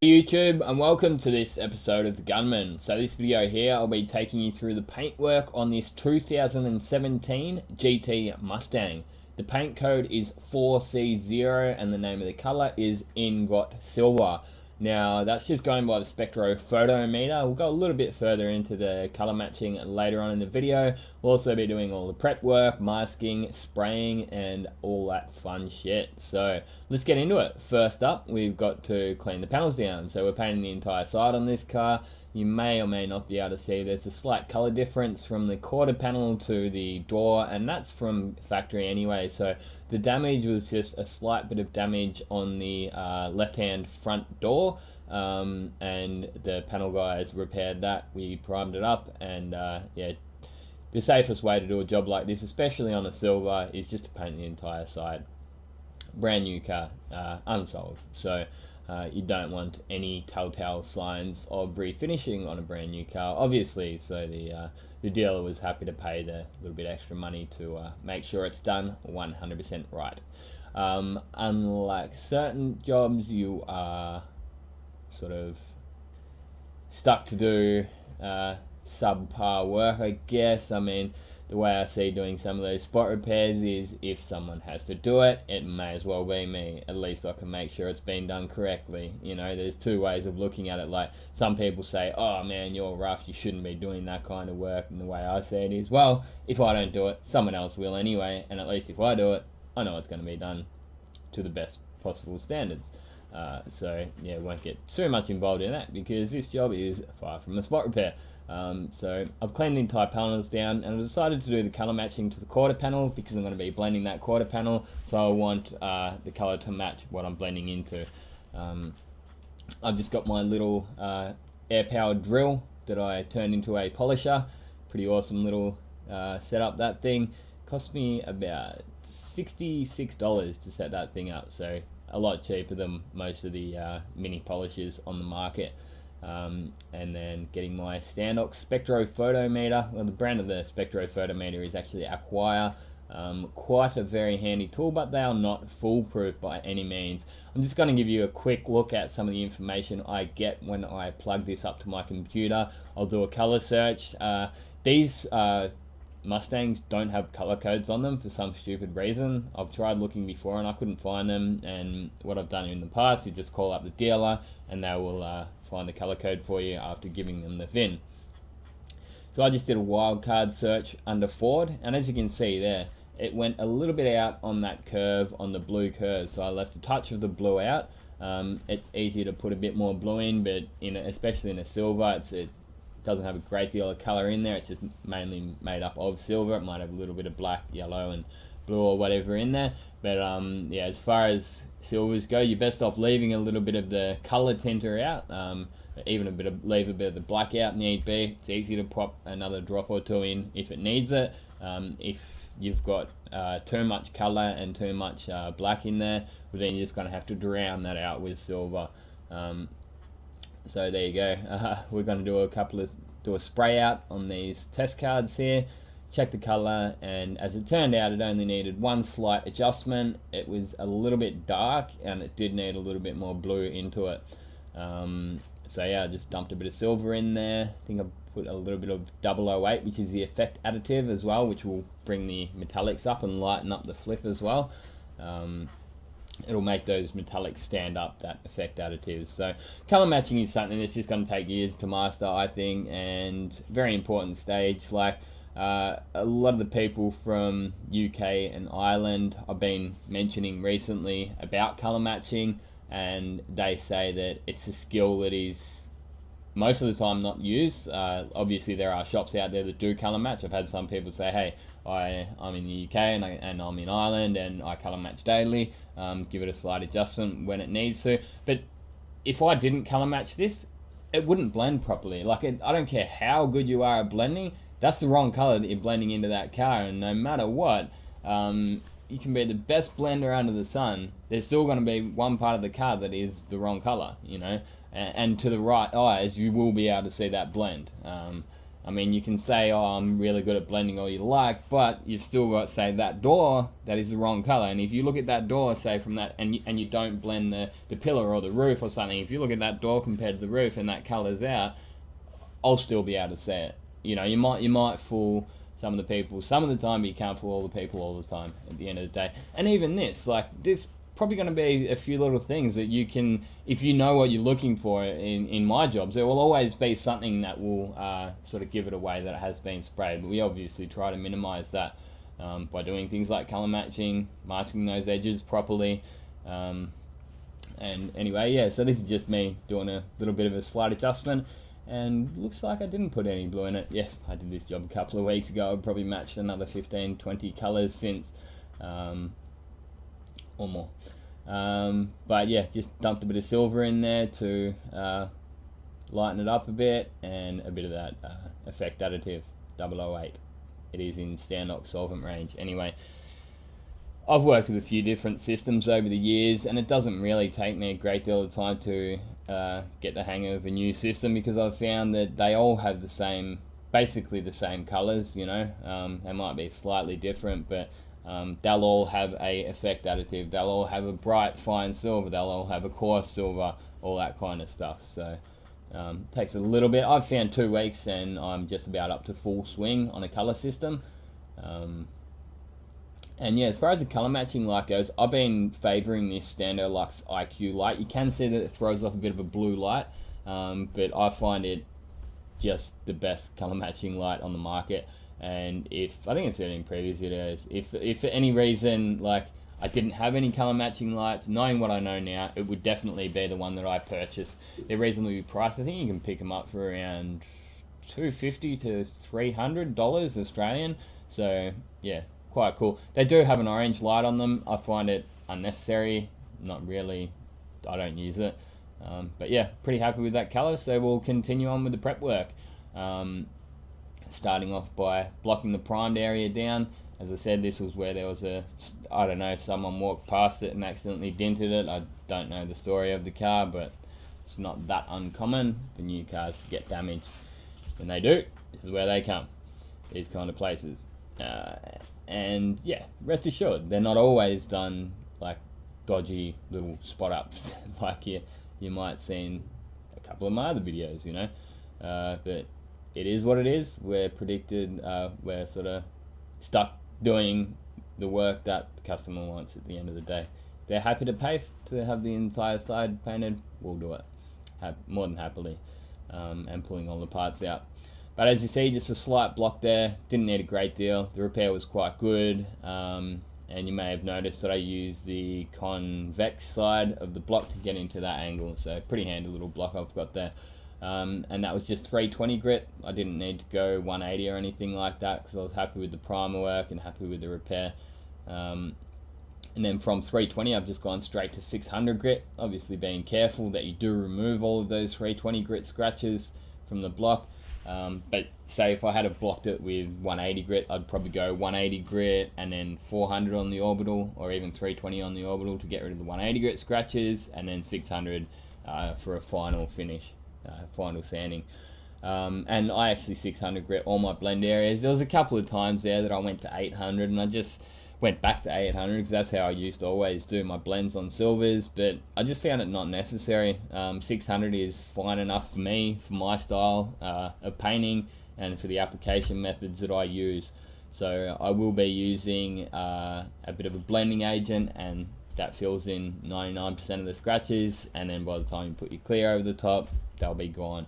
YouTube, and welcome to this episode of the Gunman. So this video here, I'll be taking you through the paintwork on this 2017 GT Mustang. The paint code is 4C0 and the name of the color is Ingot Silver. Now that's just going by the Spectrophoto meter. We'll go a little bit further into the color matching later on in the video. We'll also be doing all the prep work, masking, spraying, and all that fun shit. So let's get into it. First up, we've got to clean the panels down. So we're painting the entire side on this car. You may or may not be able to see there's a slight color difference from the quarter panel to the door, and that's from factory anyway. So the damage was just a slight bit of damage on the left hand front door, and the panel guys repaired that. We primed it up, and yeah, the safest way to do a job like this, especially on a silver, is just to paint the entire side. Brand new car, unsold, so you don't want any telltale signs of refinishing on a brand new car, obviously. So the dealer was happy to pay the little bit extra money to make sure it's done 100% right. Unlike certain jobs, you are sort of stuck to do subpar work, I guess. I mean, the way I see doing some of those spot repairs is if someone has to do it, it may as well be me. At least I can make sure it's been done correctly. You know, there's two ways of looking at it. Like, some people say, oh man, you're rough, you shouldn't be doing that kind of work. And the way I see it is, well, if I don't do it, someone else will anyway. And at least if I do it, I know it's going to be done to the best possible standards. So yeah, won't get too much involved in that because this job is far from a spot repair. So I've cleaned the entire panels down, and I decided to do the color matching to the quarter panel because I'm going to be blending that quarter panel, so I want the color to match what I'm blending into. I've just got my little air powered drill that I turned into a polisher. Pretty awesome little setup. That thing cost me about $66 to set that thing up, so a lot cheaper than most of the mini polishers on the market. And then getting my Standox Spectrophoto meter. Well, the brand of the Spectrophoto meter is actually Acquire. Quite a very handy tool, but they are not foolproof by any means. I'm just going to give you a quick look at some of the information I get when I plug this up to my computer. I'll do a color search. These Mustangs don't have color codes on them for some stupid reason. I've tried looking before and I couldn't find them, and what I've done in the past is just call up the dealer and they will find the color code for you after giving them the VIN. So I just did a wildcard search under Ford, and as you can see there, it went a little bit out on that curve, on the blue curve, so I left a touch of the blue out. It's easy to put a bit more blue in, but especially in a silver, it doesn't have a great deal of color in there. It's just mainly made up of silver. It might have a little bit of black, yellow, and blue or whatever in there, but yeah, as far as silvers go, you're best off leaving a little bit of the color tinter out, even leave a bit of the black out need be. It's easy to pop another drop or two in if it needs it. If you've got too much color and too much black in there, well, then you're just going to have to drown that out with silver. So there you go. We're going to do a spray out on these test cards here, check the color, and as it turned out, it only needed one slight adjustment. It was a little bit dark and it did need a little bit more blue into it. So yeah, I just dumped a bit of silver in there. I think I put a little bit of 008, which is the effect additive as well, which will bring the metallics up and lighten up the flip as well. It'll make those metallics stand up, that effect additives. So color matching is something that's just going to take years to master, I think, and very important stage. Like a lot of the people from UK and Ireland I've been mentioning recently about color matching, and they say that it's a skill that is most of the time not used. Obviously there are shops out there that do color match. I've had some people say, hey, I'm in the UK and I'm in Ireland and I color match daily. Give it a slight adjustment when it needs to. But if I didn't color match this, it wouldn't blend properly. Like, I don't care how good you are at blending, that's the wrong color that you're blending into that car, and no matter what, you can be the best blender under the sun, there's still going to be one part of the car that is the wrong color, you know, and to the right eyes you will be able to see that blend. I mean, you can say, oh, I'm really good at blending all you like, but you've still got, say, that door that is the wrong color. And if you look at that door, say, from that, and you don't blend the pillar or the roof or something, if you look at that door compared to the roof and that color's out, I'll still be able to see it. You know, you might fool some of the people some of the time, but you can't fool all the people all the time at the end of the day. And even this probably going to be a few little things that you can, if you know what you're looking for in my jobs, there will always be something that will sort of give it away that it has been sprayed. But we obviously try to minimize that by doing things like color matching, masking those edges properly. And anyway, yeah, so this is just me doing a little bit of a slight adjustment. And looks like I didn't put any blue in it. Yes, I did this job a couple of weeks ago. I've probably matched another 15, 20 colors since. Or more. But yeah, just dumped a bit of silver in there to lighten it up a bit, and a bit of that effect additive 008. It is in Standox Solvent range. Anyway, I've worked with a few different systems over the years, and it doesn't really take me a great deal of time to get the hang of a new system, because I've found that they all have the same, basically the same colors. You know, they might be slightly different, but they'll all have a effect additive, they'll all have a bright fine silver, they'll all have a coarse silver, all that kind of stuff. So takes a little bit. I've found 2 weeks and I'm just about up to full swing on a color system. And yeah, as far as the color matching light goes, I've been favoring this Standox IQ light. You can see that it throws off a bit of a blue light, but I find it just the best color matching light on the market. And if, I think I said in previous videos, if for any reason, like, I didn't have any color matching lights, knowing what I know now, it would definitely be the one that I purchased. They're reasonably priced. I think you can pick them up for around $250 to $300 Australian. So yeah, quite cool. They do have an orange light on them. I find it unnecessary. Not really. I don't use it. But yeah, pretty happy with that color. So we'll continue on with the prep work. Starting off by blocking the primed area down. As I said, this was where there was I don't know, someone walked past it and accidentally dented it. I don't know the story of the car, but it's not that uncommon for new cars to get damaged. When they do, this is where they come, these kind of places. And yeah, rest assured, they're not always done like dodgy little spot ups like you might see in a couple of my other videos, you know. But it is what it is. We're we're sort of stuck doing the work that the customer wants at the end of the day. They're happy to pay to have the entire side painted, we'll do it. More than happily. And pulling all the parts out. But as you see, just a slight block there. Didn't need a great deal. The repair was quite good. And you may have noticed that I used the convex side of the block to get into that angle. So pretty handy little block I've got there. And that was just 320 grit. I didn't need to go 180 or anything like that, because I was happy with the primer work and happy with the repair. And then from 320 I've just gone straight to 600 grit, obviously being careful that you do remove all of those 320 grit scratches from the block. But say if I had have blocked it with 180 grit, I'd probably go 180 grit and then 400 on the orbital, or even 320 on the orbital to get rid of the 180 grit scratches, and then 600 for a final finish. Final sanding. And I actually 600 grit all my blend areas. There was a couple of times there that I went to 800, and I just went back to 800 because that's how I used to always do my blends on silvers, but I just found it not necessary. 600 is fine enough for me, for my style of painting and for the application methods that I use. So I will be using a bit of a blending agent, and that fills in 99% of the scratches, and then by the time you put your clear over the top, they'll be gone.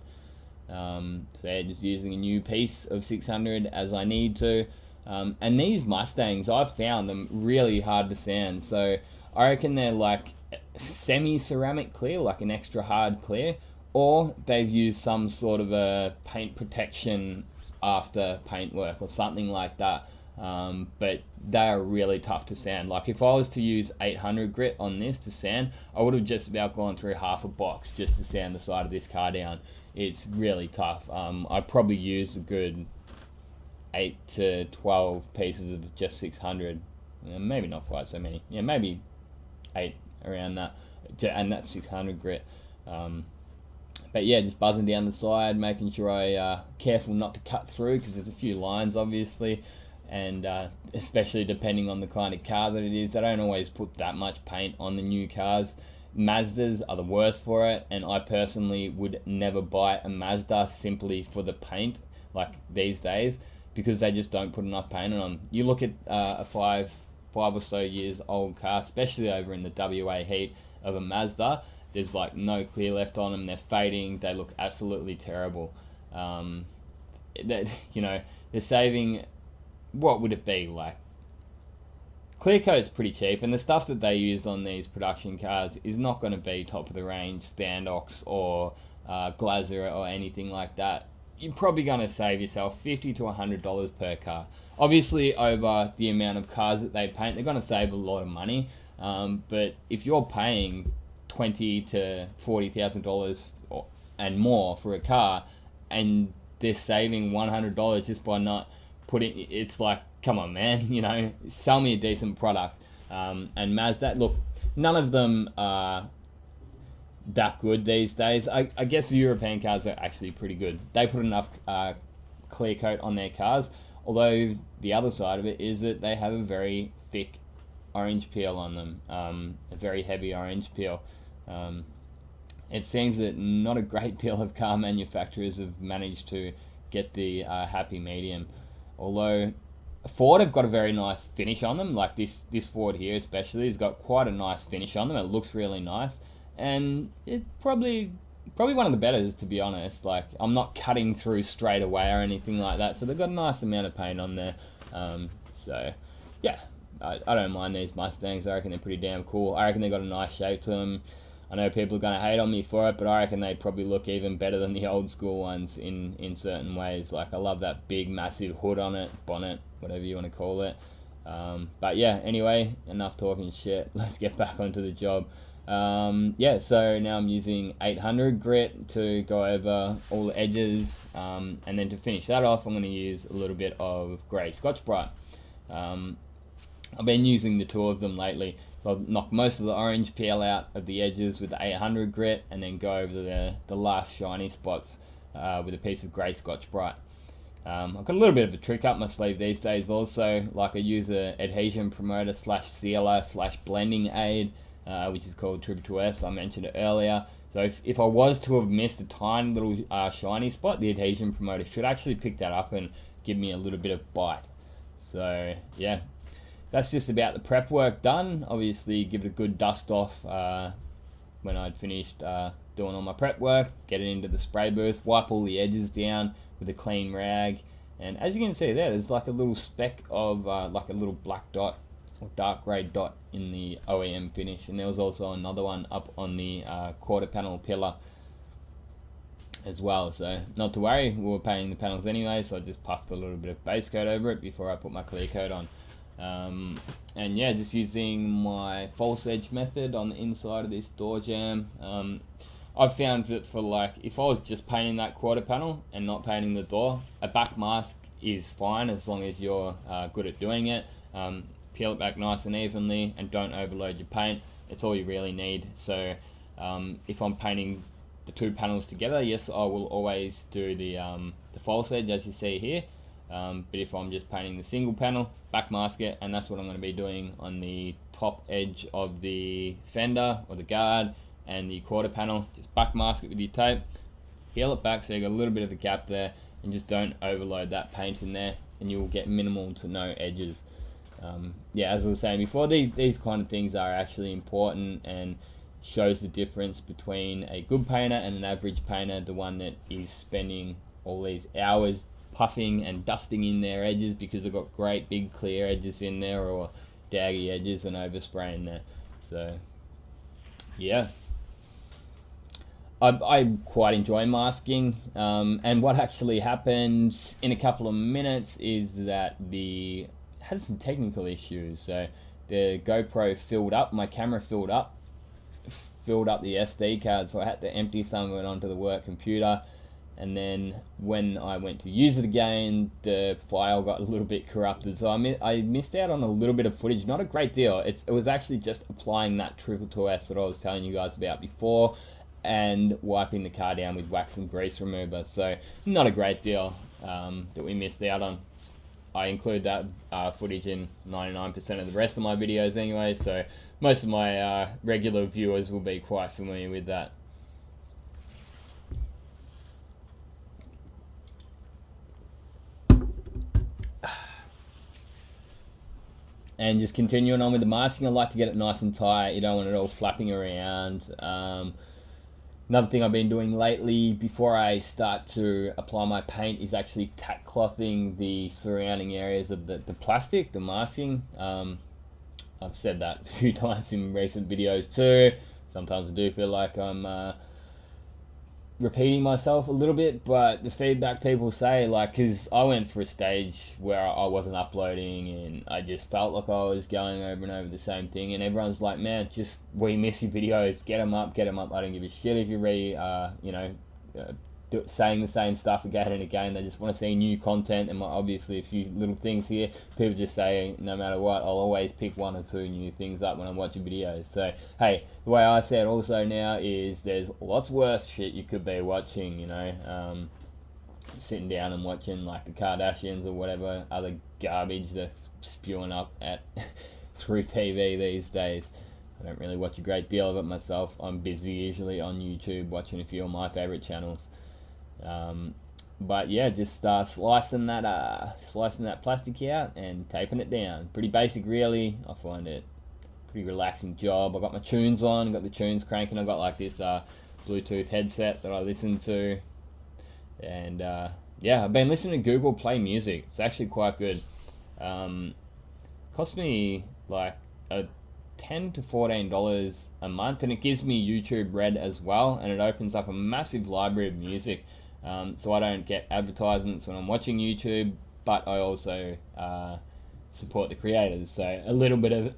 So yeah, just using a new piece of 600 as I need to. And these Mustangs, I've found them really hard to sand. So I reckon they're like semi-ceramic clear, like an extra hard clear, or they've used some sort of a paint protection after paint work or something like that. But they are really tough to sand. Like if I was to use 800 grit on this to sand, I would have just about gone through half a box just to sand the side of this car down. It's really tough. I probably used a good 8 to 12 pieces of just 600. Maybe not quite so many. Yeah, maybe 8 around that. And that's 600 grit. But yeah, just buzzing down the side, making sure I careful not to cut through, because there's a few lines obviously, and especially depending on the kind of car that it is, they don't always put that much paint on the new cars. Mazdas are the worst for it, and I personally would never buy a Mazda simply for the paint, like these days, because they just don't put enough paint on them. You look at a five or so years old car, especially over in the WA heat of a Mazda, there's like no clear left on them. They're fading. They look absolutely terrible. They're saving, what would it be, like, clear coat's pretty cheap, and the stuff that they use on these production cars is not going to be top of the range Standox or Glazer or anything like that. You're probably going to save yourself $50 to $100 per car. Obviously, over the amount of cars that they paint, they're going to save a lot of money. But if you're paying $20,000 to $40,000 and more for a car, and they're saving $100 just by not putting, it's like, come on, man, sell me a decent product. And Mazda, look, none of them are that good these days. I guess the European cars are actually pretty good. They put enough clear coat on their cars, although the other side of it is that they have a very thick orange peel on them, a very heavy orange peel. It seems that not a great deal of car manufacturers have managed to get the happy medium, although Ford have got a very nice finish on them. Like this Ford here especially has got quite a nice finish on them. It looks really nice, and it probably one of the betters, to be honest. Like, I'm not cutting through straight away or anything like that, so they've got a nice amount of paint on there. So yeah, I don't mind these Mustangs. I reckon they're pretty damn cool. I reckon they got a nice shape to them. I know people are going to hate on me for it, but I reckon they probably look even better than the old school ones in certain ways. Like, I love that big massive hood on it, bonnet, whatever you want to call it. But yeah, anyway, enough talking shit. Let's get back onto the job. So now I'm using 800 grit to go over all the edges, and then to finish that off, I'm going to use a little bit of grey Scotch-Brite. I've been using the two of them lately, so I'll knock most of the orange peel out of the edges with the 800 grit, and then go over the last shiny spots with a piece of grey Scotch-Brite. I've got a little bit of a trick up my sleeve these days also. Like, I use a adhesion promoter / sealer / blending aid, which is called 222S. I mentioned it earlier. So if I was to have missed a tiny little shiny spot, the adhesion promoter should actually pick that up and give me a little bit of bite. So yeah, that's just about the prep work done. Obviously, give it a good dust off when I'd finished doing all my prep work, get it into the spray booth, wipe all the edges down with a clean rag, and as you can see there's like a little speck of like a little black dot or dark grey dot in the OEM finish, and there was also another one up on the quarter panel pillar as well. So not to worry, we were painting the panels anyway, so I just puffed a little bit of base coat over it before I put my clear coat on. And yeah, just using my false edge method on the inside of this door jamb. I've found that for, like, if I was just painting that quarter panel and not painting the door, a back mask is fine as long as you're good at doing it. Peel it back nice and evenly and don't overload your paint. It's all you really need. So if I'm painting the two panels together, yes, I will always do the false edge as you see here. But if I'm just painting the single panel, back mask it, and that's what I'm going to be doing on the top edge of the fender or the guard and the quarter panel. Just back mask it with your tape, peel it back so you got a little bit of a gap there, and just don't overload that paint in there, and you'll get minimal to no edges. Yeah, as I was saying before, these kind of things are actually important and shows the difference between a good painter and an average painter, the one that is spending all these hours puffing and dusting in their edges because they've got great big clear edges in there, or daggy edges and overspraying there. So yeah, I quite enjoy masking, and what actually happened in a couple of minutes is that had some technical issues. So the GoPro filled up, my camera filled up the SD card, so I had to empty some of it onto the work computer. And then when I went to use it again, the file got a little bit corrupted. So I missed out on a little bit of footage, not a great deal. It was actually just applying that 222S that I was telling you guys about before. and wiping the car down with wax and grease remover. So not a great deal that we missed out on. I include that footage in 99% of the rest of my videos anyway, so most of my regular viewers will be quite familiar with that. And just continuing on with the masking, I like to get it nice and tight. You don't want it all flapping around. Another thing I've been doing lately before I start to apply my paint is actually tack clothing the surrounding areas of the plastic, the masking. I've said that a few times in recent videos too. Sometimes I do feel like I'm repeating myself a little bit, but the feedback people say, like, because I went for a stage where I wasn't uploading and I just felt like I was going over and over the same thing, and everyone's like, man, just, we miss your videos, get them up. I don't give a shit if you're saying the same stuff again and again. They just want to see new content, and obviously a few little things here. People just say, no matter what, I'll always pick one or two new things up when I'm watching videos. So hey, the way I see it also now is there's lots worse shit you could be watching, sitting down and watching like the Kardashians or whatever other garbage that's spewing up at through TV these days. I don't really watch a great deal of it myself. I'm busy usually on YouTube watching a few of my favorite channels. But yeah, just slicing that plastic out and taping it down. Pretty basic, really. I find it pretty relaxing job. I got my tunes on, got the tunes cranking. I got like this Bluetooth headset that I listen to, and yeah, I've been listening to Google Play Music. It's actually quite good. Cost me like $10 to $14 a month, and it gives me YouTube Red as well, and it opens up a massive library of music. So I don't get advertisements when I'm watching YouTube, but I also support the creators. So a little bit of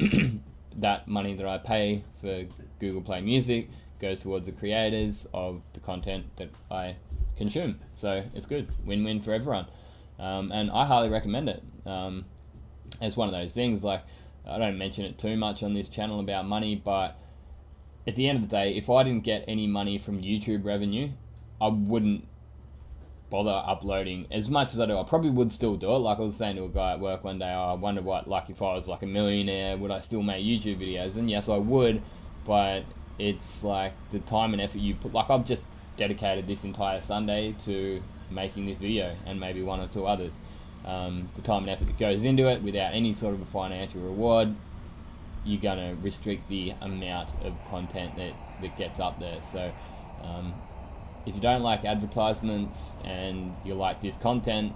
that money that I pay for Google Play Music goes towards the creators of the content that I consume. So it's good, win-win for everyone, and I highly recommend it. It's one of those things, like, I don't mention it too much on this channel about money, but at the end of the day, if I didn't get any money from YouTube revenue, I wouldn't bother uploading as much as I do. I probably would still do it. Like I was saying to a guy at work one day, I wonder what, like, if I was like a millionaire, would I still make YouTube videos? And yes, I would, but it's like the time and effort you put. Like, I've just dedicated this entire Sunday to making this video and maybe one or two others. The time and effort that goes into it without any sort of a financial reward, you're going to restrict the amount of content that gets up there. So if you don't like advertisements and you like this content,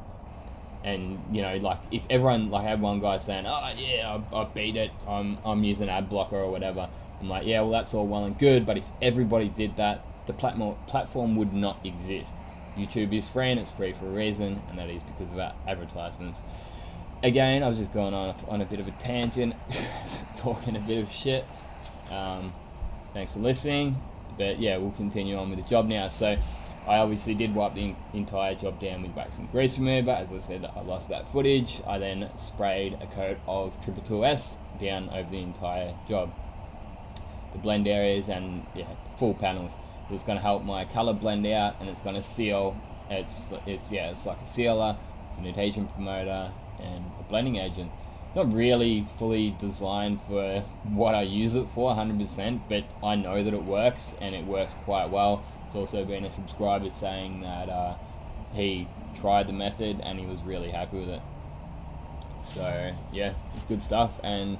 and like, if everyone, like I had one guy saying, oh yeah, I beat it, I'm using ad blocker or whatever. I'm like, yeah, well, that's all well and good, but if everybody did that, the platform would not exist. YouTube is free, and it's free for a reason, and that is because of advertisements. Again, I was just going on a bit of a tangent, talking a bit of shit. Thanks for listening, but yeah, we'll continue on with the job now. So I obviously did wipe the entire job down with wax and grease remover. As I said, I lost that footage. I then sprayed a coat of 222S down over the entire job, the blend areas, and yeah, full panels. It's going to help my color blend out, and it's going to seal. It's like a sealer, it's an adhesion promoter, and a blending agent. It's not really fully designed for what I use it for 100%, but I know that it works, and it works quite well. There's also been a subscriber saying that he tried the method and he was really happy with it. So yeah, it's good stuff. And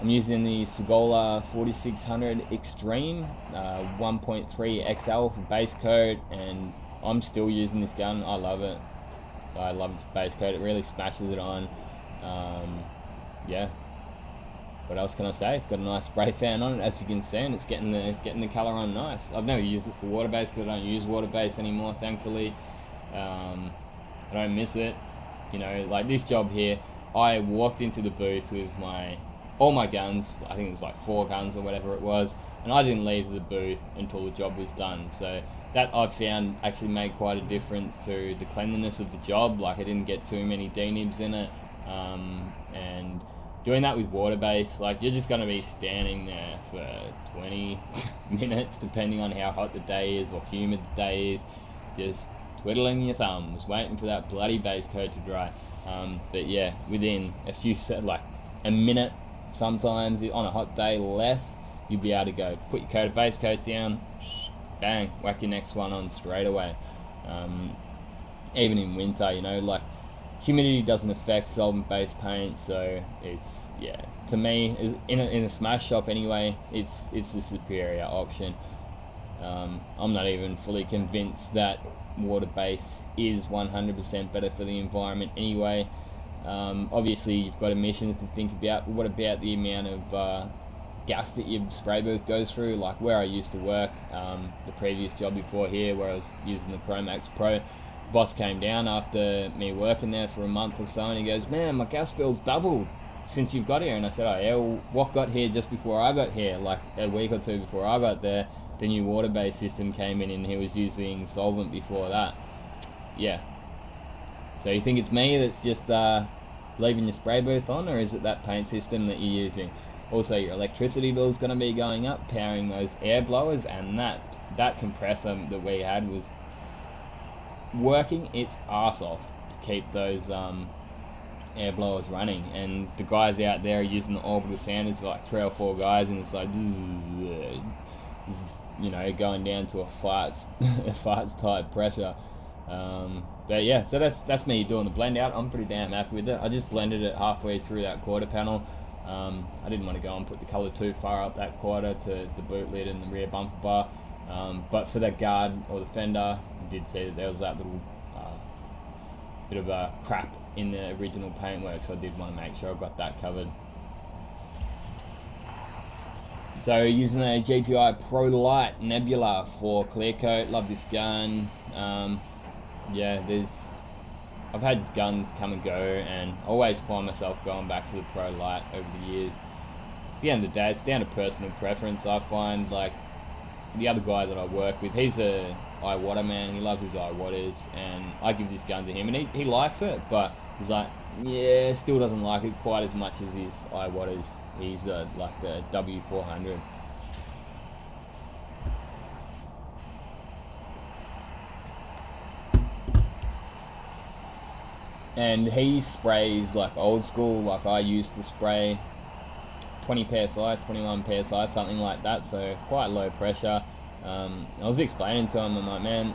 I'm using the Segola 4600 Extreme 1.3 XL for base coat, and I'm still using this gun. I love it. I love the base coat. It really smashes it on. Yeah. What else can I say? It's got a nice spray fan on it, as you can see, and it's getting the colour on nice. I've never used it for water base because I don't use water base anymore, thankfully. I don't miss it. Like this job here, I walked into the booth with all my guns. I think it was like 4 guns or whatever it was, and I didn't leave the booth until the job was done. So that I've found actually made quite a difference to the cleanliness of the job. Like, I didn't get too many D-nibs in it, and doing that with water base, like you're just going to be standing there for 20 minutes depending on how hot the day is or humid the day is, just twiddling your thumbs waiting for that bloody base coat to dry. But yeah, within a few like a minute sometimes on a hot day, less, you'll be able to go put your base coat down, bang, whack your next one on straight away. Even in winter, you know, like humidity doesn't affect solvent based paint, so it's, yeah, to me, in a smash shop anyway, it's the superior option. I'm not even fully convinced that water base is 100% better for the environment anyway. Obviously you've got emissions to think about, but what about the amount of gas that your spray booth goes through? Like where I used to work, the previous job before here, where I was using the Promax Pro, boss came down after me working there for a month or so, and he goes, "Man, my gas bill's doubled since you've got here." And I said, "Oh yeah, well, what got here just before I got here? Like a week or two before I got there, the new water-based system came in, and he was using solvent before that." Yeah. So you think it's me that's just leaving your spray booth on, or is it that paint system that you're using? Also, your electricity bill is going to be going up, powering those air blowers, and that compressor that we had was working its arse off to keep those air blowers running. And the guys out there are using the orbital sanders, like 3 or 4 guys, and it's like, you know, going down to a farts type pressure. But yeah, so that's me doing the blend out. I'm pretty damn happy with it. I just blended it halfway through that quarter panel. I didn't want to go and put the colour too far up that quarter to the boot lid and the rear bumper bar. But for that guard or the fender, you did see that there was that little bit of a crap in the original paintwork, so I did want to make sure I got that covered. So using the GTI Pro Light Nebula for clear coat, love this gun. Yeah, I've had guns come and go, and always find myself going back to the Pro Light over the years. At the end of the day, it's down to personal preference. I find, like, the other guy that I work with, he's a eye water man, he loves his eye waters, and I give this gun to him, and he likes it, but he's like, yeah, still doesn't like it quite as much as his eye waters. He's like the W400. And he sprays like old school, like I used to spray, 20 psi, 21 psi, something like that, so quite low pressure. I was explaining to him, I'm like, man,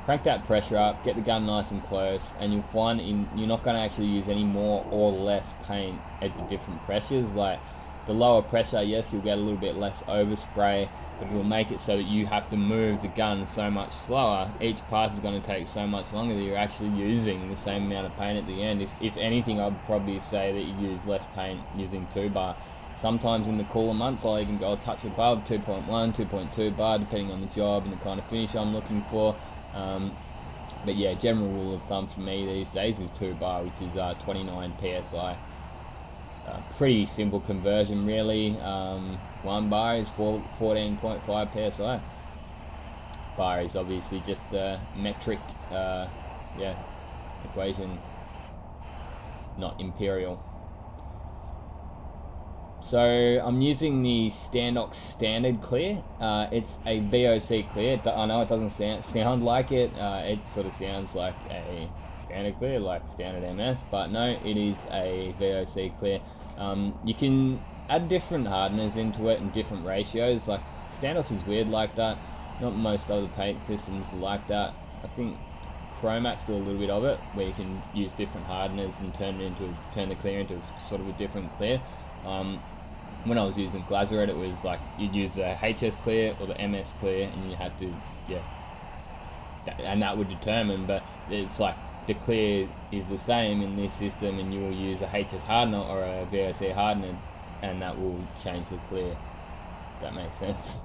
crank that pressure up, get the gun nice and close, and you'll find you're not going to actually use any more or less paint at the different pressures. Like the lower pressure, yes, you'll get a little bit less overspray, but it'll make it so that you have to move the gun so much slower. Each pass is going to take so much longer that you're actually using the same amount of paint at the end. If anything, I'd probably say that you use less paint using 2 bar. Sometimes in the cooler months, I'll even go a touch above 2.1, 2.2 bar, depending on the job and the kind of finish I'm looking for. But yeah, general rule of thumb for me these days is 2 bar, which is 29 psi. Pretty simple conversion, really. 1 bar is 14.5 psi. Bar is obviously just a metric equation, not imperial. So I'm using the Standox Standard Clear. It's a VOC clear. I know it doesn't sound like it. It sort of sounds like a standard clear, like standard MS, but no, it is a VOC clear. You can add different hardeners into it in different ratios. Like Standox is weird like that. Not most other paint systems are like that. I think Chromax do a little bit of it, where you can use different hardeners and turn the clear into sort of a different clear. When I was using Glazeret, it was like you'd use the HS clear or the MS clear, and you had to, and that would determine. But it's like the clear is the same in this system, and you will use a HS hardener or a VOC hardener, and that will change the clear. If that makes sense.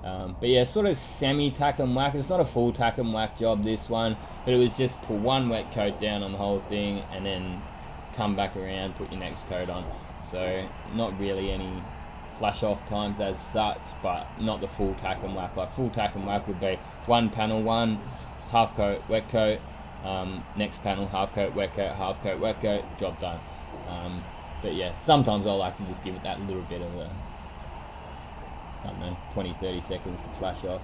But yeah, sort of semi-tack and whack. It's not a full tack and whack job, this one, but it was just put one wet coat down on the whole thing, and then come back around, put your next coat on. So not really any flash off times as such, but not the full tack and whack. Like full tack and whack would be one panel, one half coat, wet coat, next panel, half coat, wet coat, half coat, wet coat, job done. But yeah, sometimes I like to just give it that little bit of a, I don't know, 20-30 seconds to flash off.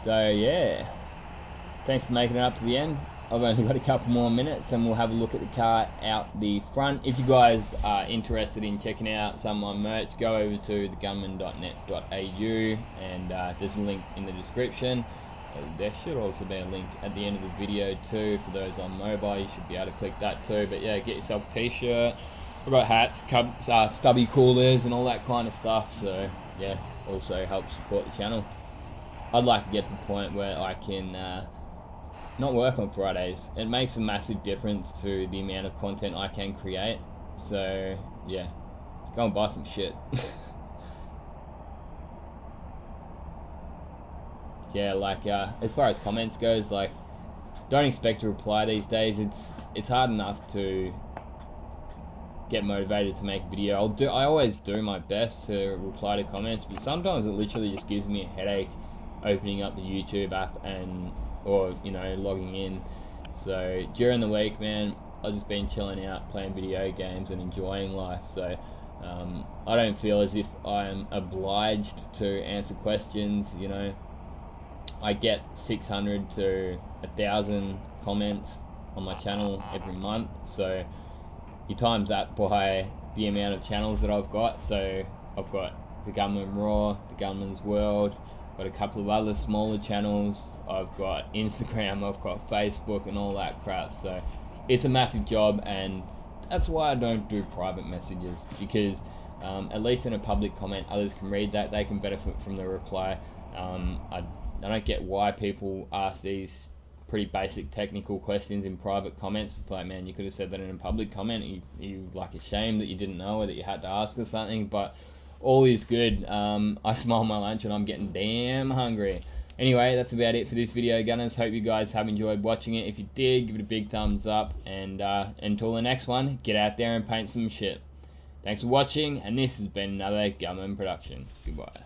So yeah, thanks for making it up to the end. I've only got a couple more minutes and we'll have a look at the car out the front. If you guys are interested in checking out some of my merch, go over to thegunman.net.au and there's a link in the description. There should also be a link at the end of the video too. For those on mobile, you should be able to click that too. But yeah, get yourself a t-shirt. I've got hats, stubby coolers and all that kind of stuff. So yeah, also helps support the channel. I'd like to get to the point where I can not work on Fridays. It makes a massive difference to the amount of content I can create. So yeah, go and buy some shit. Yeah, like as far as comments goes, like don't expect to reply these days. It's hard enough to get motivated to make a video. I always do my best to reply to comments, but sometimes it literally just gives me a headache opening up the YouTube app or you know, logging in. So during the week, man, I've just been chilling out, playing video games and enjoying life. So I don't feel as if I'm obliged to answer questions. You know, I get 600 to 1,000 comments on my channel every month, so you times that by the amount of channels that I've got. So I've got the Gunman Raw, the Gunman's World, got a couple of other smaller channels, I've got Instagram, I've got Facebook and all that crap. So it's a massive job, and that's why I don't do private messages, because at least in a public comment others can read that, they can benefit from the reply. I don't get why people ask these pretty basic technical questions in private comments. It's like, man, you could have said that in a public comment. You like ashamed that you didn't know or that you had to ask or something. But all is good. I smile my lunch and I'm getting damn hungry. Anyway, that's about it for this video, Gunners. Hope you guys have enjoyed watching it. If you did, give it a big thumbs up. And until the next one, get out there and paint some shit. Thanks for watching, and this has been another Gunman production. Goodbye.